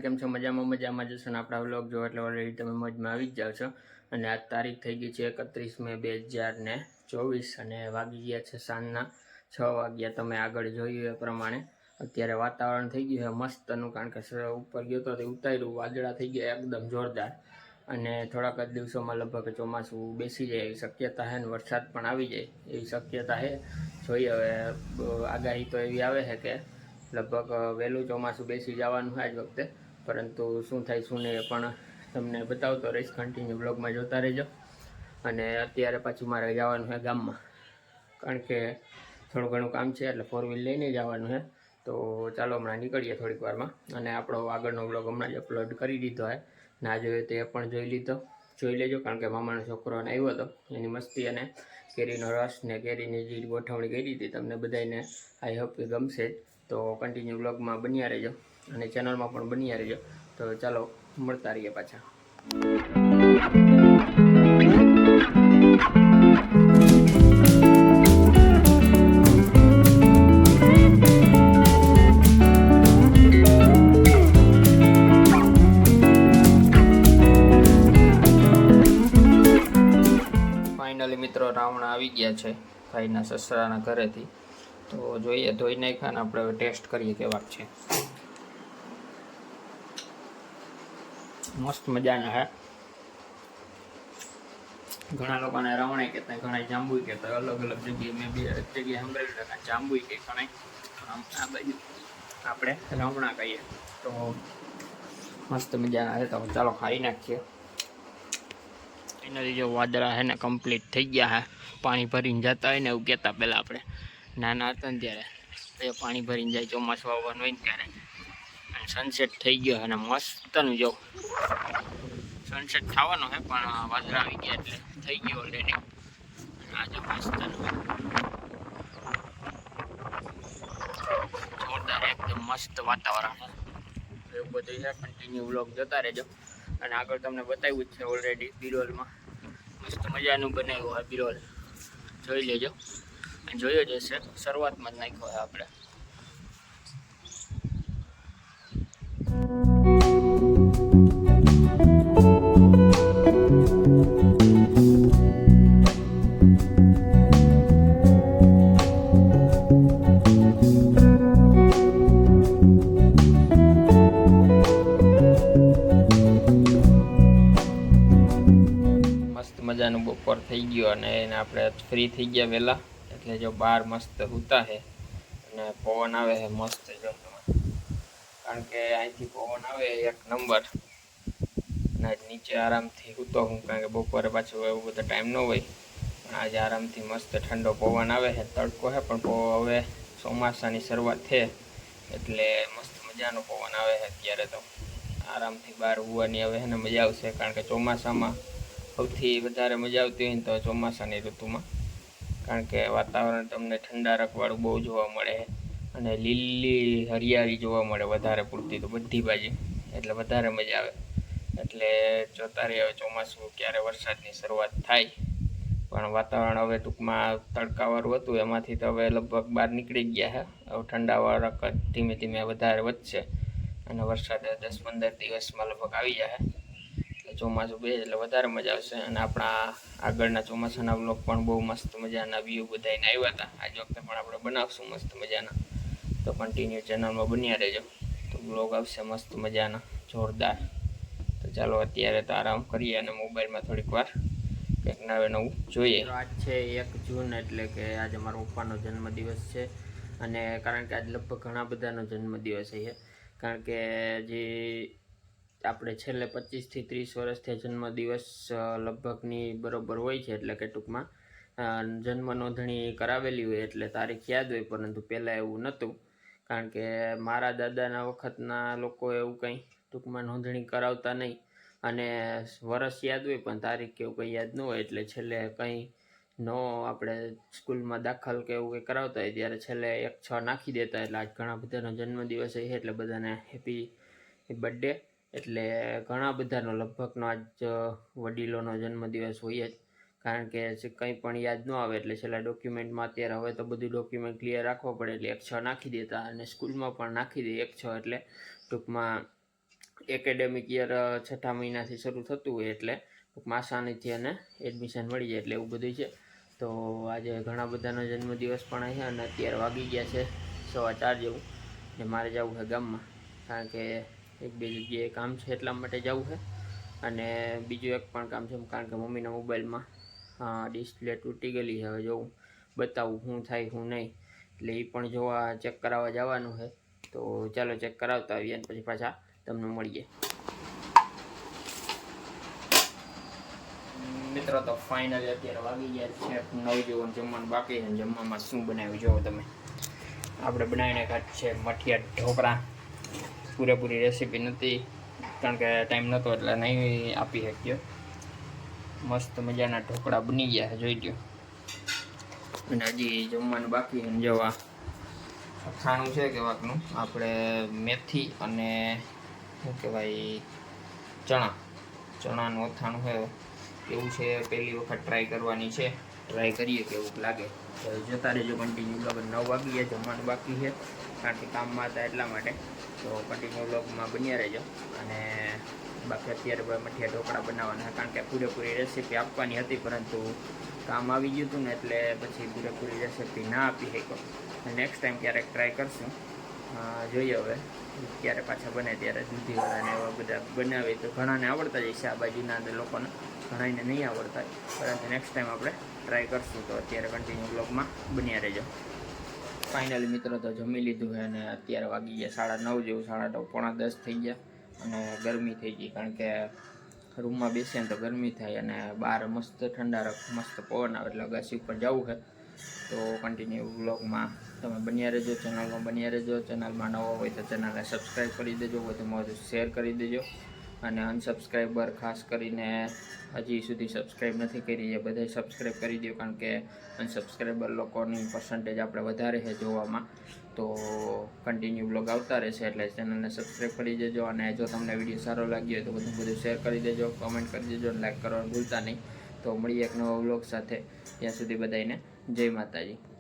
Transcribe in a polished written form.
કેમ છો? મજામાં જશો ને આપણા વ્લોગ જો એટલે ઓલરેડી તમે મોજમાં આવી જ જાઓ છો. અને આ તારીખ થઈ ગઈ છે 31 મે 2024 અને વાગી ગયા છે સાંજના 6 વાગ્યા. તમે આગળ જોયું એ પ્રમાણે અત્યારે વાતાવરણ થઈ ગયું છે મસ્તનું, કારણ કે ઉપર ગયો તો તે ઉતાર્યું, વાદળા થઈ ગયા એકદમ જોરદાર. અને થોડાક જ દિવસોમાં લગભગ ચોમાસું બેસી જાય એવી શક્યતા છે ને વરસાદ પણ આવી જાય એવી શક્યતા છે. જોઈએ હવે, આગાહી તો એવી આવે છે કે લગભગ વહેલું ચોમાસું બેસી જવાનું છે આજ વખતે, પરંતુ શું થાય શું નહીં પણ તમને બતાવતો રહીશ. કન્ટિન્યુ બ્લોગમાં જોતા રહેજો. અને અત્યારે પાછું મારે જવાનું છે ગામમાં, કારણ કે થોડું ઘણું કામ છે એટલે 4 વ્હીલ લઈને જવાનું છે. તો ચાલો હમણાં નીકળીએ થોડીક વારમાં. અને આપણો આગળનો બ્લોગ હમણાં જ અપલોડ કરી દીધો છે, ના જોયો તે પણ જોઈ લેજો, કારણ કે મામાનો છોકરો આવ્યો હતો એની મસ્તી અને કેરીનો રસ ને કેરીની જે ગોઠવણી કરી હતી તમને બધાને આઈ હોપ કે ગમશે જ. તો કન્ટિન્યુ બ્લોગમાં બન્યા રહેજો અને ચેનલમાં પણ બન્યા રહેજો. તો ચાલો મળતા રહીએ પાછા. ફાઇનલી મિત્રો રાવણા આવી ગયા છે ભાઈના સસરાના ઘરેથી. તો જોઈએ, ધોઈ નાખ્યા ને આપણે હવે ટેસ્ટ કરીએ કેવાક છે. મસ્ત મજાના હે. ઘણા લોકોને રાવણે કહેતા, ઘણા જાંબુ કહેતા, અલગ અલગ જગ્યાએ મેં બે જગ્યાએ સાંભળેલું જાંબુ કે ઘણા આ બાજુ આપણે રાવણા કહીએ. તો મસ્ત મજાના છે. તો ચાલો ખાઈ નાખીએ. એના જો વાદળા છે ને કમ્પ્લીટ થઈ ગયા છે. પાણી ભરીને જતા હોય ને એવું કહેતા પહેલાં આપણે નાના હતા ને ત્યારે પાણી ભરીને જાય ચોમાસું આવવાનું હોય ને ત્યારે. અને સનસેટ થઈ ગયો અને મસ્તનું જો સનસેટ થવાનો છે પણ વાદળા આવી ગયા એટલે થઈ ગયો ઓલરેડી. આજે મસ્તનું જોરદાર એકદમ મસ્ત વાતાવરણ છે. એવું બધું છે. કન્ટિન્યુ વ્લોગ જોતા રહેજો. અને આગળ તમને બતાવ્યું જ છે ઓલરેડી બિરોલમાં મસ્ત મજાનું બનાવ્યું હોય બિરોલ, જોઈ લેજો. અને જોયો જ હશે, શરૂઆતમાં જ નાખ્યો હોય આપણે. મજાનું બપોર થઈ ગયો અને એને આપણે ફ્રી થઈ ગયા વહેલા, એટલે જો બહાર મસ્ત સૂતા છે અને પવન આવે છે મસ્ત. જો કારણ કે અહીંથી પવન આવે એક નંબર. અને આજ નીચે આરામથી સૂતો હું, કારણ કે બપોરે પાછું એવું બધો ટાઈમ ન હોય. પણ આજે આરામથી મસ્ત ઠંડો પવન આવે છે. તડકો છે પણ હવે ચોમાસાની શરૂઆત છે એટલે મસ્ત મજાનો પવન આવે છે. અત્યારે તો આરામથી બહાર હોવાની હવે છે ને મજા આવશે, કારણ કે ચોમાસામાં સૌથી વધારે મજા આવતી હોય ને તો ચોમાસાની ઋતુમાં, કારણ કે વાતાવરણ તમને ઠંડારકવાળું બહુ જોવા મળે અને લીલી હરિયાળી જોવા મળે વધારે પૂરતી તો બધી બાજુ, એટલે વધારે મજા આવે. એટલે જોતા રહીએ હવે ચોમાસું ક્યારે વરસાદની શરૂઆત થાય. પણ વાતાવરણ હવે ટૂંકમાં તડકાવાળું હતું એમાંથી તો હવે લગભગ બહાર નીકળી ગયા છે. હવે ઠંડાવાળા ધીમે ધીમે વધારે વધશે અને વરસાદ 10-15 દિવસમાં લગભગ આવી જાય. ચોમાસું બે એટલે વધારે મજા આવશે. અને આપણા આગળના ચોમાસાના વ્લોગ પણ બહુ મસ્ત મજાના વ્યૂ બધાને આવ્યા હતા. આજ વખતે પણ આપણે બનાવશું મસ્ત મજાના. તો કન્ટિન્યુ ચેનલમાં બન્યા રહેજો. તો વ્લોગ આવશે મસ્ત મજાના જોરદાર. તો ચાલો અત્યારે તો આરામ કરીએ અને મોબાઈલમાં થોડીક વાર કંઈક નવે નવું જોઈએ. આજ છે 1 જૂન, એટલે કે આજે મારા પપ્પાનો જન્મદિવસ છે. અને કારણ કે આજ લગભગ ઘણા બધાનો જન્મદિવસ છે, કારણ કે જે આપણે છેલ્લે 25 થી 30 વર્ષથી જન્મદિવસ લગભગની બરોબર હોય છે. એટલે કે ટૂંકમાં જન્મ નોંધણી કરાવેલી હોય એટલે તારીખ યાદ હોય, પરંતુ પહેલાં એવું નહોતું. કારણ કે મારા દાદાના વખતના લોકો એવું કંઈ ટૂંકમાં નોંધણી કરાવતા નહીં, અને વર્ષ યાદ હોય પણ તારીખ કેવું કંઈ યાદ ન હોય. એટલે છેલ્લે કંઈ નો આપણે સ્કૂલમાં દાખલ કે એવું કંઈ કરાવતા હોય ત્યારે છેલ્લે 1-6 નાખી દેતા. એટલે આજ ઘણા બધાનો જન્મદિવસ છે એટલે બધાને હેપી બર્થડે. એટલે ઘણા બધાનો લગભગનો આજ વડીલોનો જન્મદિવસ હોય જ, કારણ કે કંઈ પણ યાદ ન આવે એટલે છેલ્લા ડોક્યુમેન્ટમાં અત્યારે હવે તો બધું ડોક્યુમેન્ટ ક્લિયર રાખવો પડે એટલે 1-6 નાખી દેતા. અને સ્કૂલમાં પણ નાખી દે 1-6 એટલે ટૂંકમાં એકેડેમિક યર 6ઠા મહિનાથી શરૂ થતું હોય એટલે ટૂંકમાં આસાનીથી અને એડમિશન મળી જાય એટલે એવું બધું છે. તો આજે ઘણા બધાનો જન્મદિવસ પણ છે અને અત્યારે વાગી ગયા છે 4:15 જેવું, ને મારે જવું છે ગામમાં, કારણ કે 1-2 જગ્યાએ કામ છે એટલા માટે જવું છે. અને બીજું એક પણ કામ છે, કારણ કે મમ્મીના મોબાઈલમાં ડિસ્પ્લે તૂટી ગયેલી છે. હવે જોઉં બતાવું શું થાય શું નહીં, એટલે એ પણ જોવા ચેક કરાવવા જવાનું છે. તો ચાલો ચેક કરાવતા આવીએ અને પછી પાછા તમને મળીએ. મિત્રો તો ફાઇનલી અત્યારે વાગી ગયા છે 9 જેવું, જમવાનું બાકી છે. જમવામાં શું બનાવ્યું જોવો તમે. આપણે બનાવીને કાઢ છે મઠિયા ઢોકળા. પૂરેપૂરી રેસીપી નથી કારણ કે ટાઈમ નહોતો એટલે નહીં આપી શક્યો. મસ્ત મજાના ઢોકળા બની ગયા છે, જોઈ લો. અને હજી જમવાનું બાકી છે. જોવા અથાણું છે કેવાકનું, આપણે મેથી અને શું કહેવાય ચણાનું અથાણું છે એવું છે. પહેલી વખત ટ્રાય કરવાની છે, ટ્રાય કરીએ કેવું લાગે. જતા રહેજો કન્ટિન્યુ બ્લોગ. 9 વાગી ગયા, જમવાનું બાકી છે કારણ કે કામમાં હતા એટલા માટે. તો કન્ટિન્યુ બ્લોગમાં બન્યા રહેજો. અને બાકી અત્યારે મઠિયા ઢોકળા બનાવવાના, કારણ કે પૂરેપૂરી રેસીપી આપવાની હતી પરંતુ કામ આવી ગયું હતું ને એટલે પછી પૂરેપૂરી રેસીપી ના આપી શક્યો. નેક્સ્ટ ટાઈમ ક્યારેક ટ્રાય કરશું, જોઈએ હવે ક્યારે પાછા બને ત્યારે. દૂધીવાળાને એવા બધા બનાવે તો ઘણાને આવડતા જ હશે, આ બાજુના લોકોને ઘણાને નહીં આવડતા, પરંતુ નેક્સ્ટ ટાઈમ આપણે ટ્રાય કરશું. તો અત્યારે કન્ટિન્યુ બ્લોગમાં બન્યા રહેજો. ફાઇનલી મિત્રો તો જમી લીધું છે અને અત્યારે વાગી ગયા 9:30 જેવું, 9:30 પોણા 10 થઈ ગયા. અને ગરમી થઈ ગઈ, કારણ કે રૂમમાં બેસીએ ને તો ગરમી થાય અને બહાર મસ્ત ઠંડા મસ્ત પવન આવે એટલે અગાસી ઉપર જવું છે. તો કન્ટિન્યુ બ્લોગમાં તમે બન્યા રહેજો, ચેનલમાં બન્યા રહેજો. ચેનલમાં નવો હોય તો ચેનલને સબસ્ક્રાઈબ કરી દેજો, વધુમાં વધુ શેર કરી દેજો. અને અનસબસ્ક્રાઈબર ખાસ કરીને હજી સુધી સબસ્ક્રાઈબ નથી કરી એ બધાય સબસ્ક્રાઈબ કરી દો, કારણ કે અનસબસ્ક્રાઈબર લોકોની પર્સન્ટેજ આપણે વધારે છે જોવામાં. તો કન્ટિન્યુ બ્લોગ આવતા રહેશે એટલે ચેનલને સબસ્ક્રાઈબ કરી દેજો. અને જો તમને વિડીયો સારો લાગ્યો હોય તો બધું શેર કરી દેજો, કમેન્ટ કરી દેજો અને લાઈક કરવાનું ભૂલતા નહીં. તો મળીએ એક નવા બ્લોગ સાથે. ત્યાં સુધી બધાને જય માતાજી.